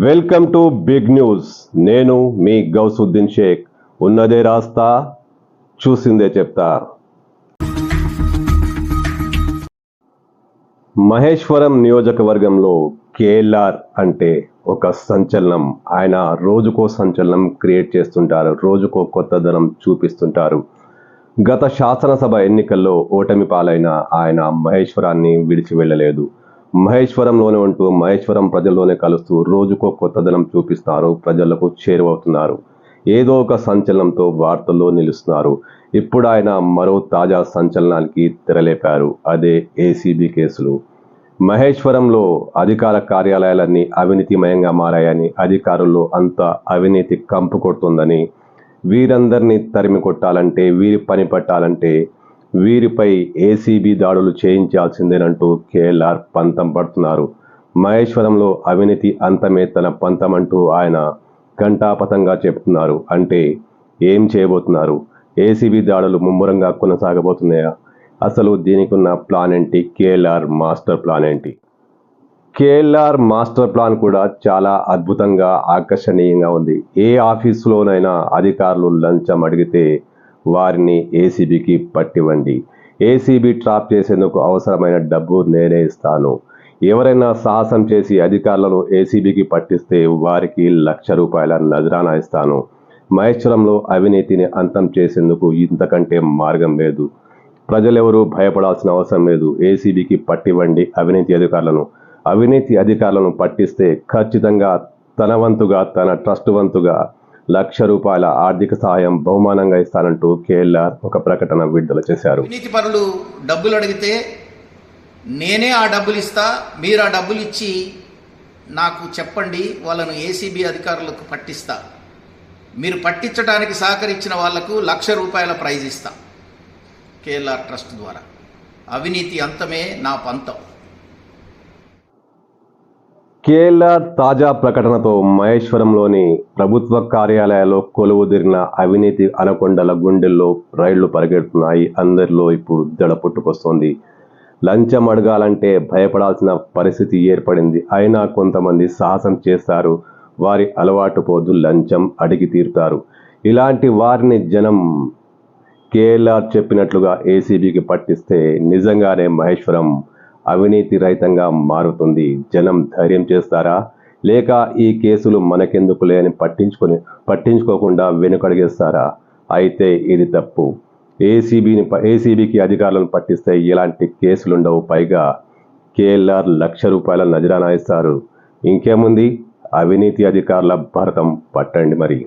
Welcome to big news. నేను మీ గౌసుద్దీన్ షేక్. ఉన్నదే రాస్తా, చూసిందే చెప్తా. మహేశ్వరం నియోజకవర్గంలో కేఎల్ఆర్ అంటే ఒక సంచలనం. ఆయన రోజుకో సంచలనం క్రియేట్ చేస్తుంటారు, రోజుకో కొత్తదనం చూపిస్తుంటారు. గత శాసనసభ ఎన్నికల్లో ఓటమి పాలైన ఆయన మహేశ్వరాన్ని విడిచి వెళ్ళలేదు. మహేశ్వరంలోనే ఉంటూ మహేశ్వరం ప్రజల్లోనే కలుస్తూ రోజుకో కొత్తదనం చూపిస్తారు, ప్రజలకు చేరువవుతున్నారు. ఏదో ఒక సంచలనంతో వార్తల్లో నిలుస్తున్నారు. ఇప్పుడు ఆయన మరో తాజా సంచలనానికి తెరలేపారు. అదే ఏసీబీ కేసులు. మహేశ్వరంలో అధికార కార్యాలయాలన్నీ అవినీతిమయంగా మారాయని, అధికారుల్లో అంత అవినీతి కంపు కొడుతుందని, వీరందరినీ తరిమి కొట్టాలంటే, వీరి పని పట్టాలంటే వీరిపై ఏసీబీ దాడులు చేయించాల్సిందేనంటూ కేఎల్ఆర్ పంతం పడుతున్నారు. మహేశ్వరంలో అవినీతి అంతమే తన పంతం అంటూ ఆయన ఘంటాపథంగా చెప్తున్నారు. అంటే ఏం చేయబోతున్నారు? ఏసీబీ దాడులు ముమ్మరంగా కొనసాగబోతున్నాయా? అసలు దీనికి ఉన్న ప్లాన్ ఏంటి? కేఎల్ఆర్ మాస్టర్ ప్లాన్ ఏంటి? కేఎల్ఆర్ మాస్టర్ ప్లాన్ కూడా చాలా అద్భుతంగా, ఆకర్షణీయంగా ఉంది. ఏ ఆఫీసులోనైనా అధికారులు లంచం అడిగితే వారిని ఏసీబీకి పట్టివ్వండి. ఏసీబీ ట్రాప్ చేసేందుకు అవసరమైన డబ్బు నేనే ఇస్తాను. ఎవరైనా సాహసం చేసి అధికారులను ఏసీబీకి పట్టిస్తే వారికి ₹1,00,000 నజరానా ఇస్తాను. మహేశ్వరంలో అవినీతిని అంతం చేసేందుకు ఇంతకంటే మార్గం లేదు. ప్రజలెవరూ భయపడాల్సిన అవసరం లేదు. ఏసీబీకి పట్టివ్వండి అవినీతి అధికారులను పట్టిస్తే ఖచ్చితంగా తన వంతుగా, తన ట్రస్ట్ వంతుగా ₹1,00,000 ఆర్థిక సహాయం బహుమానంగా ఇస్తానంటూ కేఎల్ఆర్ ఒక ప్రకటన విడుదల చేశారు. అవినీతి పరులు డబ్బులు అడిగితే నేనే ఆ డబ్బులు ఇస్తా, మీరు ఆ డబ్బులు ఇచ్చి నాకు చెప్పండి, వాళ్ళను ఏసీబీ అధికారులకు పట్టిస్తా. మీరు పట్టించడానికి సహకరించిన వాళ్లకు ₹1,00,000 ప్రైజ్ ఇస్తా. కేఎల్ఆర్ ట్రస్ట్ ద్వారా అవినీతి అంతమే నా పంతం. కేఎల్ఆర్ తాజా ప్రకటనతో మహేశ్వరంలోని ప్రభుత్వ కార్యాలయాల్లో కొలువుదీరిన అవినీతి అనకొండల గుండెల్లో రైళ్లు పరిగెడుతున్నాయి. అందరిలో ఇప్పుడు దడ పుట్టుకొస్తోంది. లంచం అడగాలంటే భయపడాల్సిన పరిస్థితి ఏర్పడింది. అయినా కొంతమంది సాహసం చేస్తారు. వారి అలవాటు పోదు, లంచం అడిగి తీరుతారు. ఇలాంటి వారిని జనం కేఎల్ఆర్ చెప్పినట్లుగా ఏసీబీకి పట్టిస్తే నిజంగానే మహేశ్వరం అవినీతి రహితంగా మారుతుంది. జనం ధైర్యం చేస్తారా? లేక ఈ కేసులు మనకెందుకులే అని పట్టించుకోకుండా వెనుకడిగేస్తారా? అయితే ఇది తప్పు. ఏసీబీకి అధికారులను పట్టిస్తే ఎలాంటి కేసులుండవు. పైగా కేఎల్ఆర్ ₹1,00,000 నజరానా ఇస్తారు. ఇంకేముంది? అవినీతి అధికారుల భరతం పట్టండి మరి.